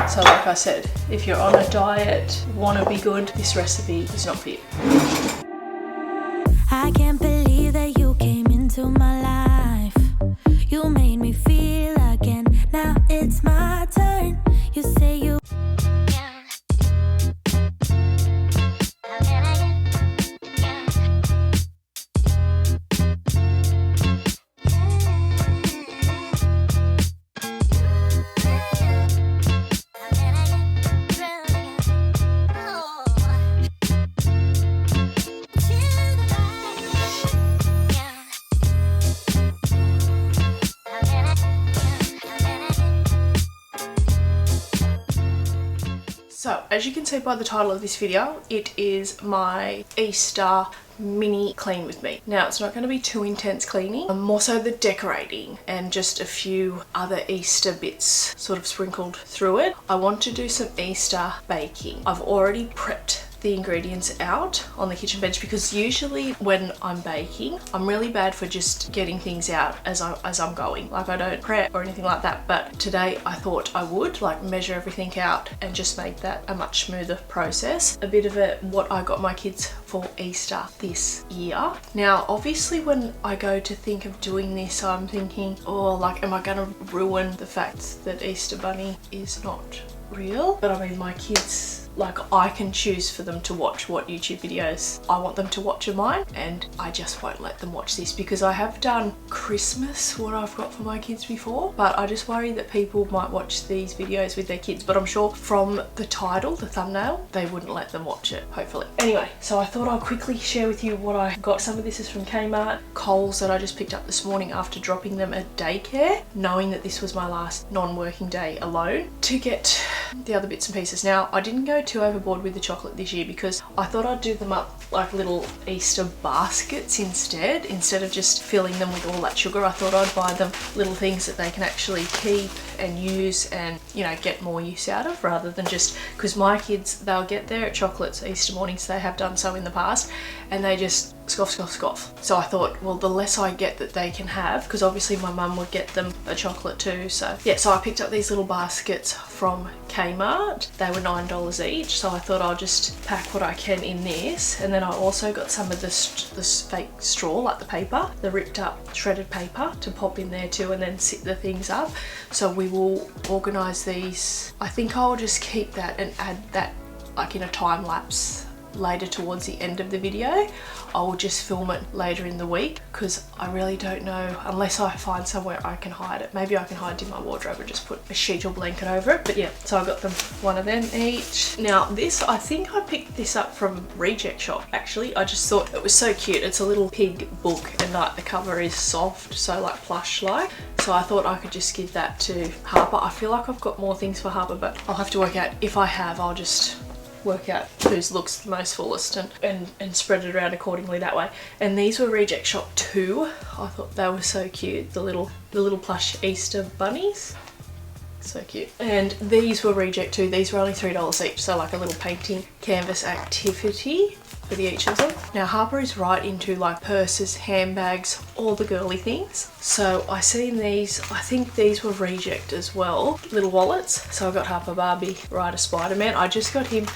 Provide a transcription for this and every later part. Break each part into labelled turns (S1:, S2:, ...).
S1: So like I said, if you're on a diet, want to be good, this recipe is not for you.
S2: I can't believe that you came into my life. You made me feel again. Now it's my turn. You say you.
S1: So, as you can see by the title of this video, it is my Easter mini clean with me. Now, it's not going to be too intense cleaning, more so the decorating and just a few other Easter bits sort of sprinkled through it. I want to do some Easter baking. I've already prepped the ingredients out on the kitchen bench because usually when I'm baking, I'm really bad for just getting things out as I'm going. Like, I don't prep or anything like that, but today I thought I would like measure everything out and just make that a much smoother process. A bit of what I got my kids for Easter this year. Now, obviously when I go to think of doing this, I'm thinking, oh, like, am I gonna ruin the fact that Easter Bunny is not real? But I mean, my kids, like, I can choose for them to watch what YouTube videos I want them to watch of mine, and I just won't let them watch this because I have done Christmas, what I've got for my kids before, but I just worry that people might watch these videos with their kids, but I'm sure from the title, the thumbnail, they wouldn't let them watch it, hopefully. Anyway, so I thought I'll quickly share with you what I got. Some of this is from Kmart, Coles that I just picked up this morning after dropping them at daycare, knowing that this was my last non-working day alone, to get the other bits and pieces. Now, I didn't go too overboard with the chocolate this year because I thought I'd do them up like little Easter baskets instead of just filling them with all that sugar. I thought I'd buy them little things that they can actually keep and use and, you know, get more use out of, rather than just, because my kids, they'll get their chocolates Easter mornings, they have done so in the past, and they just scoff. So I thought, well, the less I get that they can have, because obviously my mum would get them a chocolate too. So yeah, so I picked up these little baskets from Kmart. They were $9 each, so I thought I'll just pack what I can in this. And then I also got some of this fake straw, like the paper, the ripped up shredded paper, to pop in there too, and then sit the things up. So we will organise these. I think I'll just keep that and add that like in a time lapse later towards the end of the video. I will just film it later in the week because I really don't know, unless I find somewhere I can hide it. Maybe I can hide it in my wardrobe and just put a sheet or blanket over it. But yeah, so I got them one of them each. Now this, I think I picked this up from Reject Shop actually. I just thought it was so cute. It's a little pig book and like the cover is soft, so like plush like. So I thought I could just give that to Harper. I feel like I've got more things for Harper, but I'll have to work out. If I have, I'll just work out whose looks the most fullest and spread it around accordingly that way. And these were Reject Shop too. I thought they were so cute, the little plush Easter bunnies, so cute. And these were Reject too. These were only $3 each, so like a little painting canvas activity for the each of them. Now Harper is right into like purses, handbags, all the girly things. So I seen these, I think these were Reject as well, little wallets. So I got Harper Barbie, Ryder Spider-Man. I just got him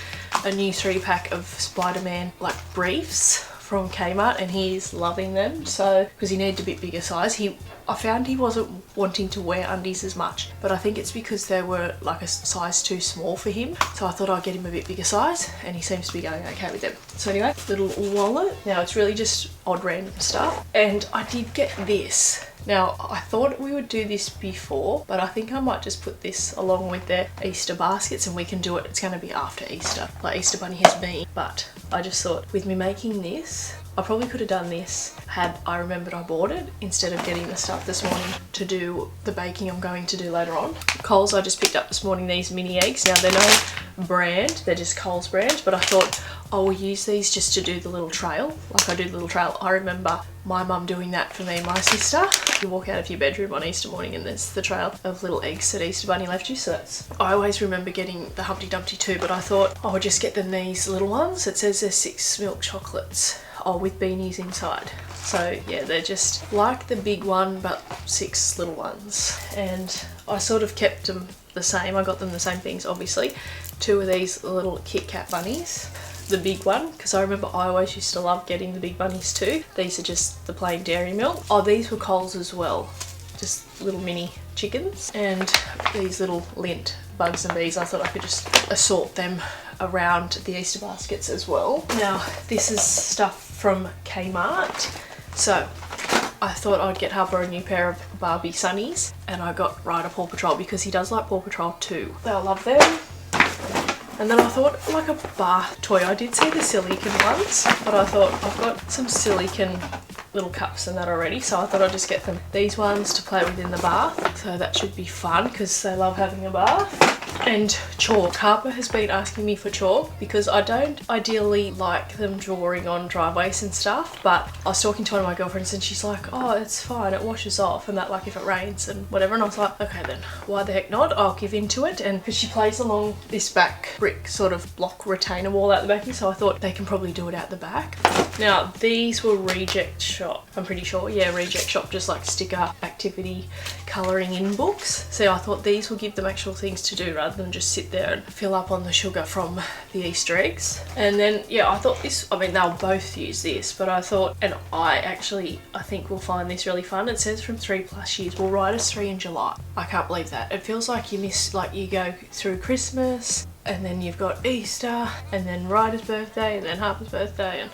S1: a new 3-pack of Spider-Man like briefs from Kmart, and he's loving them. So because he needed a bit bigger size, I found he wasn't wanting to wear undies as much, but I think it's because they were like a size too small for him. So I thought I'd get him a bit bigger size, and he seems to be going okay with them. So anyway, little wallet. Now it's really just odd random stuff. And I did get this. Now I thought we would do this before, but I think I might just put this along with their Easter baskets and we can do it. It's going to be after Easter, like Easter Bunny has been. But I just thought with me making this, I probably could have done this had I remembered I bought it instead of getting the stuff this morning to do the baking I'm going to do later on. Coles, I just picked up this morning these mini eggs. Now they're no brand, they're just Coles brand, but I thought I will use these just to do the little trail, like I do the little trail. I remember my mum doing that for me and my sister. You walk out of your bedroom on Easter morning and there's the trail of little eggs that Easter Bunny left you. So that's, I always remember getting the Humpty Dumpty too, but I thought I would just get them these little ones. It says there's 6 milk chocolates. with beanies inside. So yeah, they're just like the big one but 6 little ones, and I sort of kept them the same. I got them the same things, obviously. 2 of these little Kit Kat bunnies, the big one, because I remember I always used to love getting the big bunnies too. These are just the plain dairy milk. Oh, these were Coles as well, just little mini chickens. And these little lint bugs and bees, I thought I could just assort them around the Easter baskets as well. Now this is stuff from Kmart. So I thought I'd get Harper a new pair of Barbie sunnies, and I got Ryder Paw Patrol because he does like Paw Patrol too. They'll love them. And then I thought, like a bath toy. I did see the silicone ones, but I thought I've got some silicone little cups and that already, so I thought I'd just get them these ones to play with in the bath. So that should be fun because they love having a bath. And chalk. Harper has been asking me for chalk because I don't ideally like them drawing on driveways and stuff, but I was talking to one of my girlfriends and she's like, oh, it's fine, it washes off, and that, like, if it rains and whatever. And I was like, okay then, why the heck not? I'll give into it. And because she plays along this back brick sort of block retainer wall out the back, so I thought they can probably do it out the back. Now these were Reject Shop, I'm pretty sure. Yeah, Reject Shop, just like sticker activity colouring in books. So I thought these will give them actual things to do rather than just sit there and fill up on the sugar from the Easter eggs. And then yeah, I thought this, I mean they'll both use this, but I thought, and I think we'll find this really fun. It says from 3+ years. Well, Ryder's 3 in July. I can't believe that. It feels like you miss, like you go through Christmas and then you've got Easter and then Ryder's birthday and then Harper's birthday, and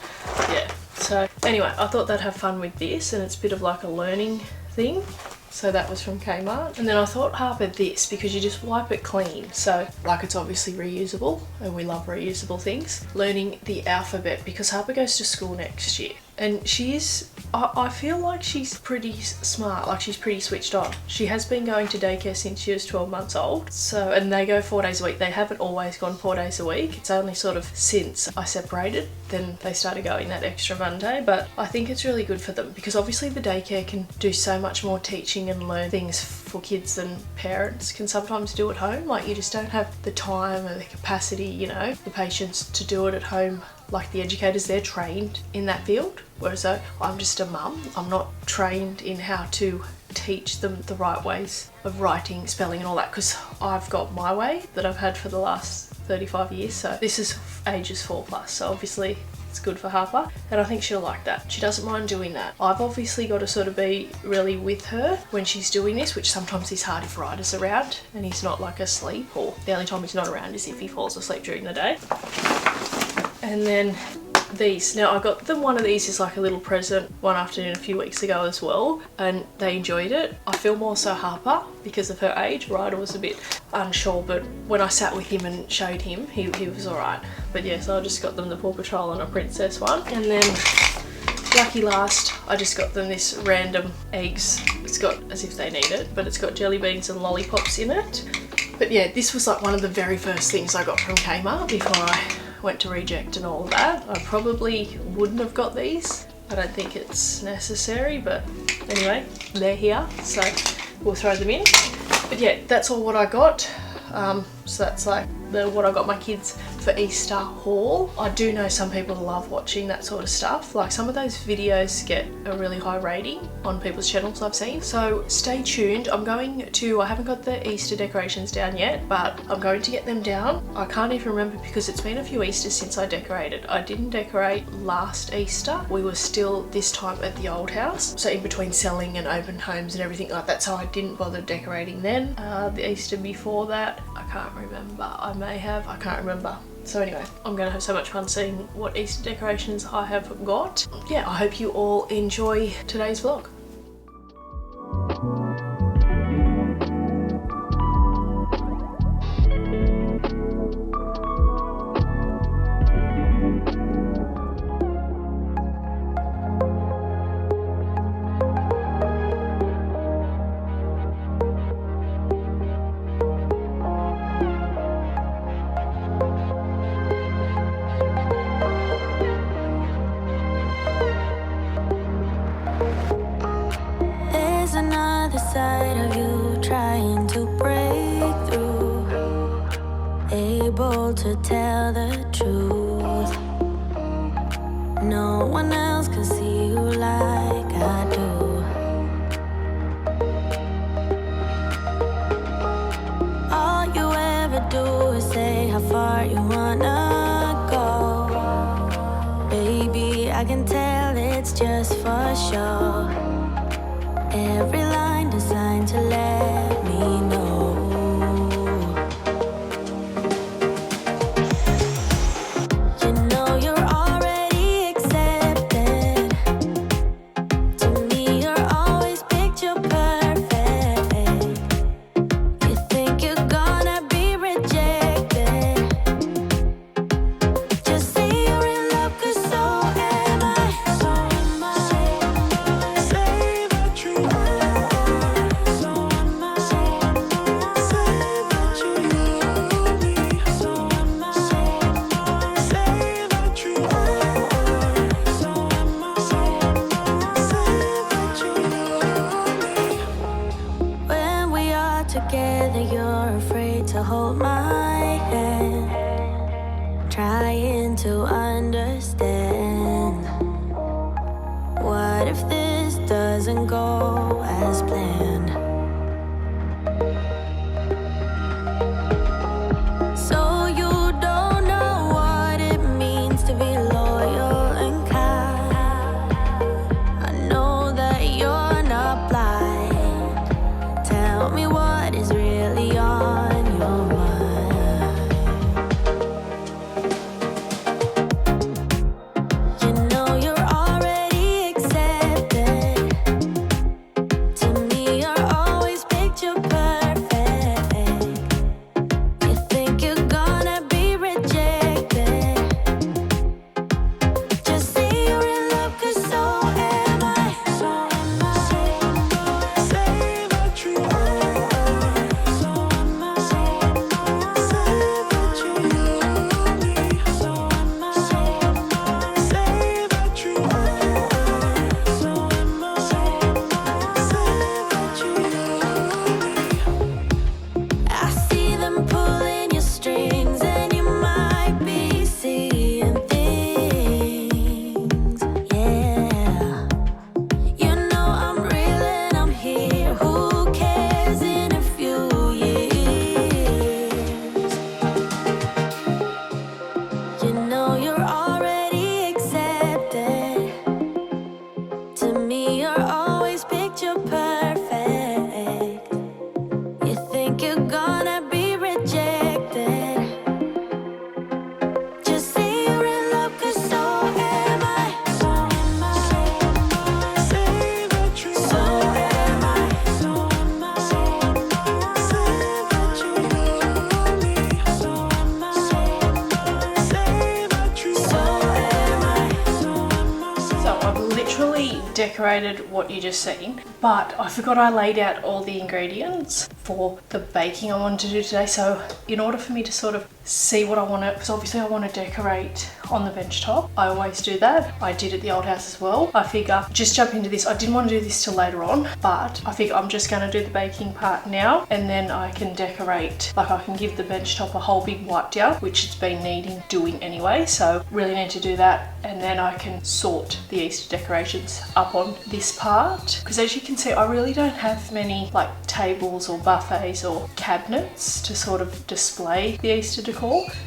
S1: yeah. So anyway, I thought they'd have fun with this, and it's a bit of like a learning thing. So that was from Kmart. And then I thought Harper this because you just wipe it clean. So like, it's obviously reusable and we love reusable things. Learning the alphabet because Harper goes to school next year. And she is, I feel like she's pretty smart, like she's pretty switched on. She has been going to daycare since she was 12 months old. So, and they go 4 days a week. They haven't always gone 4 days a week. It's only sort of since I separated, then they started going that extra Monday. But I think it's really good for them because obviously the daycare can do so much more teaching and learn things for kids than parents can sometimes do at home. Like, you just don't have the time or the capacity, you know, the patience to do it at home. Like the educators, they're trained in that field, whereas I'm just a mum. I'm not trained in how to teach them the right ways of writing, spelling and all that, because I've got my way that I've had for the last 35 years. So this is ages 4+, so obviously it's good for Harper, and I think she'll like that. She doesn't mind doing that. I've obviously got to sort of be really with her when she's doing this, which sometimes is hard if Ryder's around and he's not like asleep, or the only time he's not around is if he falls asleep during the day. And then these. Now I got them, one of these is like a little present one afternoon a few weeks ago as well, and they enjoyed it. I feel more so Harper because of her age. Ryder was a bit unsure, but when I sat with him and showed him, he was alright. But yeah, so I just got them the Paw Patrol and a princess one. And then lucky last, I just got them this random eggs. It's got, as if they need it, but it's got jelly beans and lollipops in it. But yeah, this was like one of the very first things I got from Kmart before I went to Reject and all of that. I probably wouldn't have got these. I don't think it's necessary, but anyway, they're here, so we'll throw them in. But yeah, that's all what I got. So that's like what I got my kids for Easter haul. I do know some people love watching that sort of stuff. Like, some of those videos get a really high rating on people's channels I've seen. So stay tuned. I haven't got the Easter decorations down yet, but I'm going to get them down. I can't even remember because it's been a few Easters since I decorated. I didn't decorate last Easter. We were still this time at the old house. So in between selling and open homes and everything like that, so I didn't bother decorating then. The Easter before that, I can't remember. I may have, I can't remember. So anyway, I'm going to have so much fun seeing what Easter decorations I have got. Yeah, I hope you all enjoy today's vlog.
S2: Another side of you trying to break through, able to tell the truth. No one else door. Every line designed to let me know. You know you're already accepted. To me, you're always picture perfect. You think you're gonna be rejected. Just say you're in love, 'cause so am I. So am I. Say that you are. So am I. Say that you love me. So am I. Say that you are. So am I. Say that you love me. When we are together, you're afraid to hold my hand, trying to understand. What if this doesn't go as planned? So you don't know what it means to be loyal and kind. I know that you're not blind. Tell me what is really on your mind. You know you're already accepted. To me, you're always picture perfect. You think you're gonna be rejected. Just say you're in love, 'cause so am I. So am I. Say that you are. So am I. Say that you love me. So am I. Say that you are. So am I. Say that you love me. I see them pulling your strings, and you might be seeing things. Yeah. You know I'm real and I'm here. Who cares in a few years? You know you're already accepted. To me, you're always picture perfect. You think you're gonna be rejected. Just say you're in love, 'cause so am I. So am I. Say that you are. So am I. So am I. Say that you love me. So am I. Say that you are. So am I. So am I.
S1: So I've literally decorated what you just seen, but I forgot I laid out all the ingredients for the baking I wanted to do today. So in order for me to sort of see what I want to, because obviously I want to decorate on the bench top, I always do that. I did at the old house as well. I figure just jump into this. I didn't want to do this till later on, but I figure I'm just going to do the baking part now, and then I can decorate, like I can give the bench top a whole big wipe down, which it's been needing doing anyway. So really need to do that, and then I can sort the Easter decorations up on this part, because as you can see, I really don't have many like tables or buffets or cabinets to sort of display the Easter decor.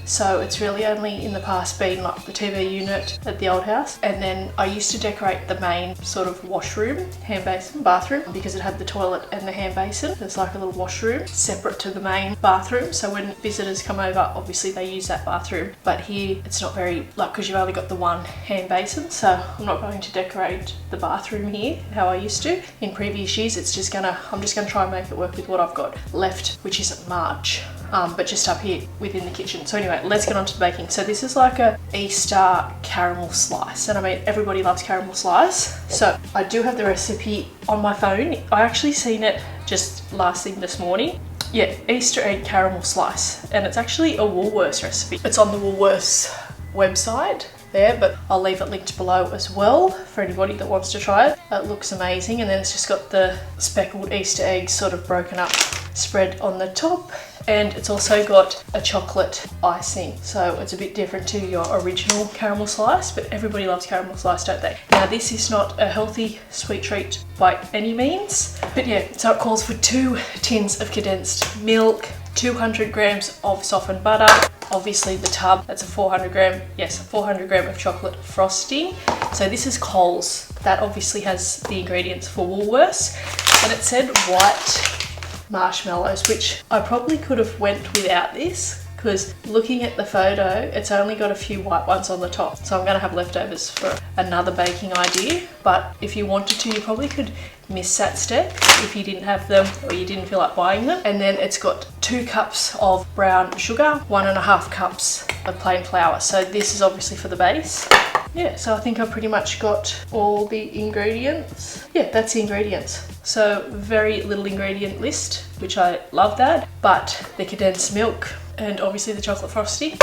S1: So it's really only in the past been like the TV unit at the old house, and then I used to decorate the main sort of washroom, hand basin, bathroom, because it had the toilet and the hand basin. There's like a little washroom separate to the main bathroom, so when visitors come over, obviously they use that bathroom. But here it's not very, like, because you've only got the one hand basin, so I'm not going to decorate the bathroom here how I used to in previous years. It's just I'm just gonna try and make it work with what I've got left, which isn't much, but just up here within the kitchen. So anyway, let's get on to the baking. So this is like a Easter caramel slice, and I mean everybody loves caramel slice. So I do have the recipe on my phone. I actually seen it just last thing this morning. Yeah, Easter egg caramel slice, and it's actually a Woolworths recipe. It's on the Woolworths website there, but I'll leave it linked below as well for anybody that wants to try it. It looks amazing, and then it's just got the speckled Easter eggs sort of broken up spread on the top, and it's also got a chocolate icing, so it's a bit different to your original caramel slice, but everybody loves caramel slice, don't they? Now this is not a healthy sweet treat by any means, but yeah, so it calls for 2 tins of condensed milk, 200 grams of softened butter, obviously the tub, that's a 400 gram of chocolate frosting. So this is Coles That obviously has the ingredients for Woolworths, and it said white marshmallows, which I probably could have went without this, because looking at the photo, it's only got a few white ones on the top. So I'm gonna have leftovers for another baking idea. But if you wanted to, you probably could miss that step if you didn't have them or you didn't feel like buying them. And then it's got 2 cups of brown sugar, 1.5 cups of plain flour. So this is obviously for the base. Yeah, so I think I pretty much got all the ingredients. Yeah, that's the ingredients. So very little ingredient list, which I love that. But the condensed milk and obviously the chocolate frosty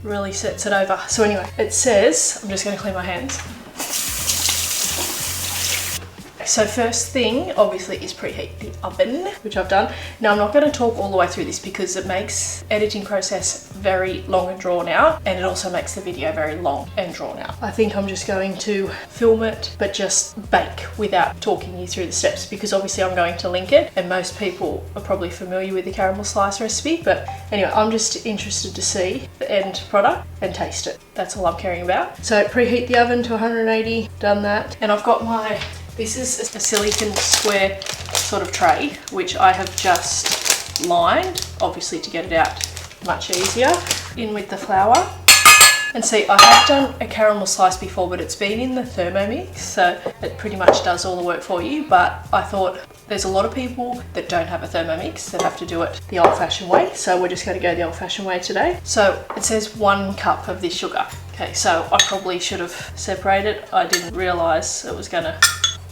S1: really sets it over. So anyway, it says, I'm just going to clean my hands. So first thing, obviously, is preheat the oven, which I've done. Now, I'm not going to talk all the way through this because it makes editing process very long and drawn out, and it also makes the video very long and drawn out. I think I'm just going to film it, but just bake without talking you through the steps, because obviously I'm going to link it, and most people are probably familiar with the caramel slice recipe. But anyway, I'm just interested to see the end product and taste it. That's all I'm caring about. So preheat the oven to 180, done that. And I've got my, this is a silicone square sort of tray, which I have just lined, obviously to get it out much easier, in with the flour. And see, I have done a caramel slice before, but it's been in the Thermomix, so it pretty much does all the work for you. But I thought there's a lot of people that don't have a Thermomix that have to do it the old-fashioned way, so we're just going to go the old-fashioned way today. So it says 1 cup of this sugar. Okay, so I probably should have separated. I didn't realise it was going to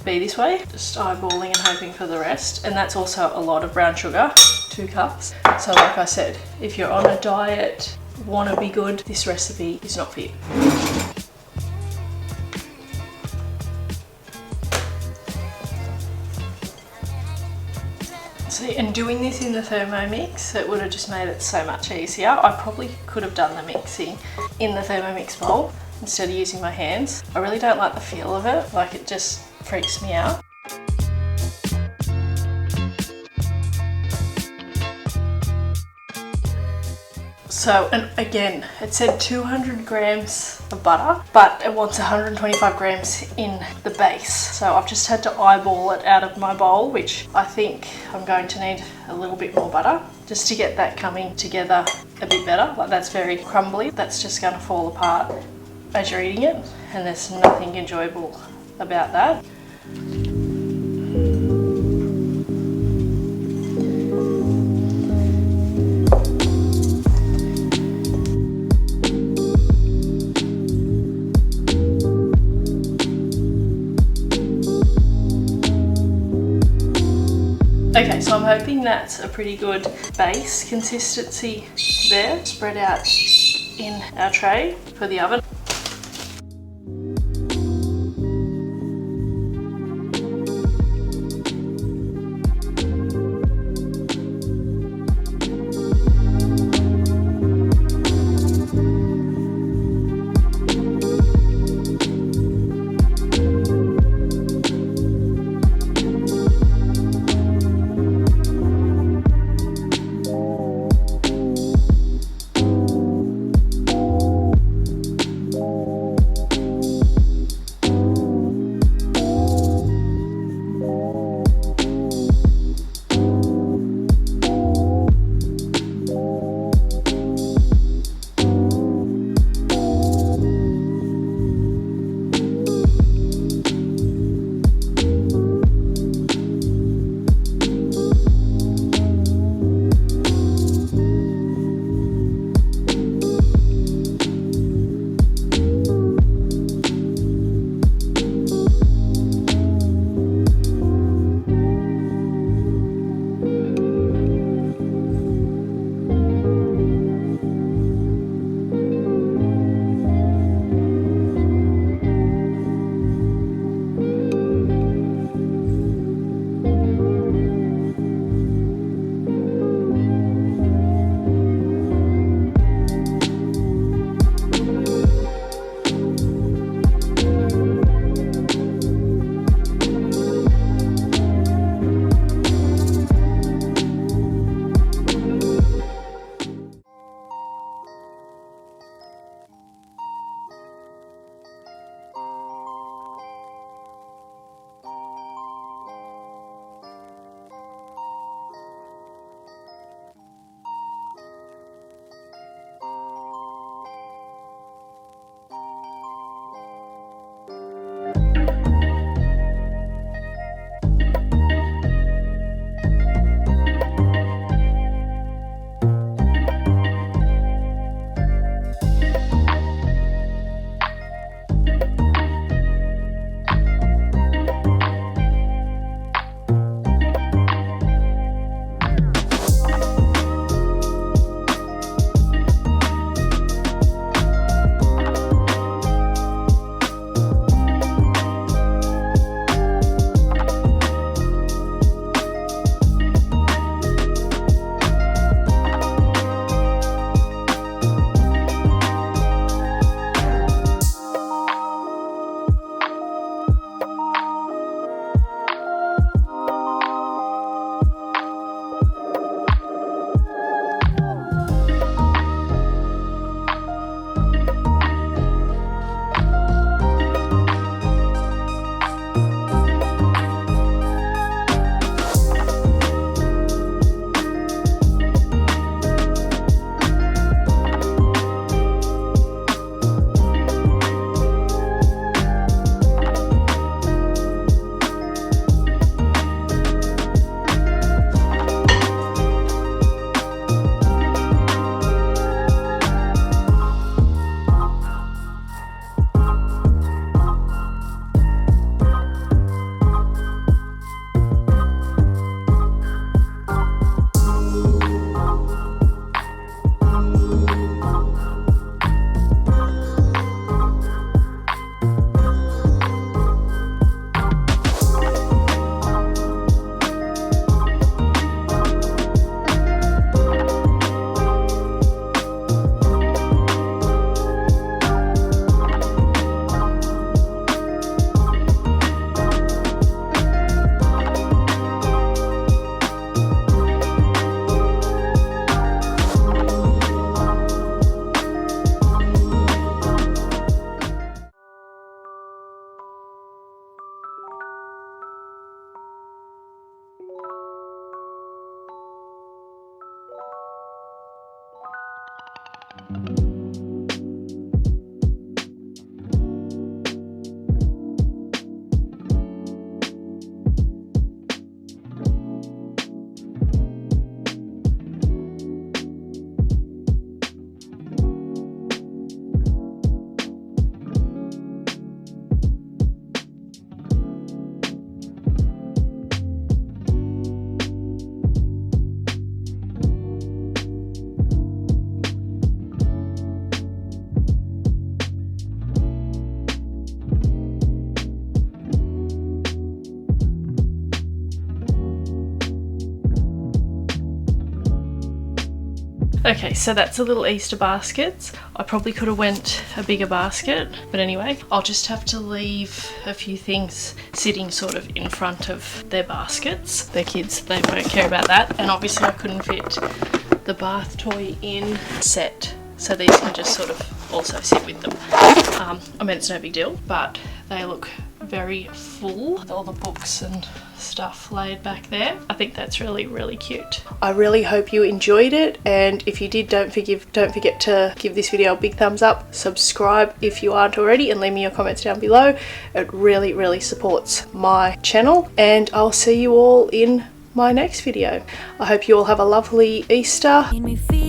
S1: be this way. Just eyeballing and hoping for the rest. And that's also a lot of brown sugar, 2 cups. So like I said, if you're on a diet, want to be good, this recipe is not for you. See, and doing this in the Thermomix, it would have just made it so much easier. I probably could have done the mixing in the Thermomix bowl instead of using my hands. I really don't like the feel of it, like it just freaks me out. So, and again, it said 200 grams of butter, but it wants 125 grams in the base. So I've just had to eyeball it out of my bowl, which I think I'm going to need a little bit more butter just to get that coming together a bit better. Like, that's very crumbly. That's just going to fall apart as you're eating it, and there's nothing enjoyable about that. Okay, so I'm hoping that's a pretty good base consistency there, spread out in our tray for the oven. Okay, so that's the little Easter baskets. I probably could have went a bigger basket, but anyway, I'll just have to leave a few things sitting sort of in front of their baskets. They're kids, they won't care about that. And obviously I couldn't fit the bath toy in set, so these can just sort of also sit with them. I mean, it's no big deal, but they look very full with all the books and stuff laid back there. I think that's really, really cute. I really hope you enjoyed it, and if you did, don't forget to give this video a big thumbs up, subscribe if you aren't already, and leave me your comments down below. It really, really supports my channel, and I'll see you all in my next video. I hope you all have a lovely Easter.
S2: Made me feel